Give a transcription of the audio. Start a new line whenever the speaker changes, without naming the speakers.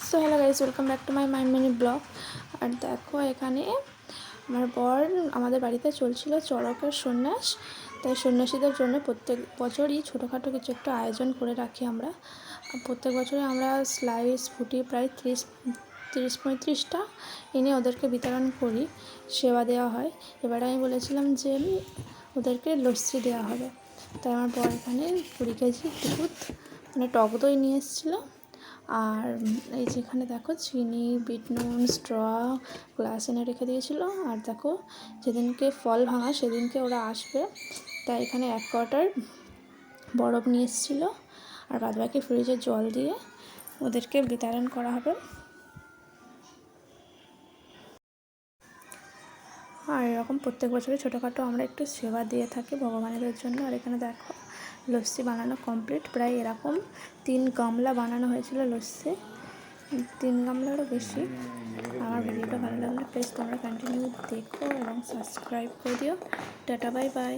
So hello guys, welcome back to my mind mini blog. আর দেখো এখানে আমার বর আমাদের বাড়িতে চলছিল চড়কের সন্ন্যাস। তাই সন্ন্যাসীদের জন্য প্রত্যেক বছরই ছোটোখাটো কিছু একটা আয়োজন করে রাখি আমরা। প্রত্যেক বছরে আমরা স্লাইস ফুটি প্রায় 30-35টা এনে ওদেরকে বিতরণ করি, সেবা দেওয়া হয়। এবারে আমি বলেছিলাম যে ওদেরকে লস্যি দেওয়া হবে, তাই আমার বর এখানে 20 কেজি দুধ মানে টক দই নিয়ে এসেছিলো। আর এই যেখানে দেখো চিনি, বিট নুন, স্ট্র, গ্লাস এনে রেখে দিয়েছিলো। আর দেখো যেদিনকে ফল ভাঙা সেদিনকে ওরা আসবে, তাই এখানে 1 কোয়ার্টার বরফ নিয়ে এসেছিলো। আর বাদবাকি ফ্রিজে জল দিয়ে ওদেরকে বিতরণ করা হবে। আর এরকম প্রত্যেক বছরই ছোটোখাটো আমরা একটু সেবা দিয়ে থাকি ভগবানের জন্য। আর এখানে দেখো লস্যি বানানো কমপ্লিট, প্রায় এরকম 3 গামলা বানানো হয়েছিল লস্যি, 3 গামলারও বেশি। আমার ভিডিওটা ভালো লাগলে প্লিজ তোমরা কন্টিনিউ দেখো এবং সাবস্ক্রাইব করে দিও। Tata, bye bye.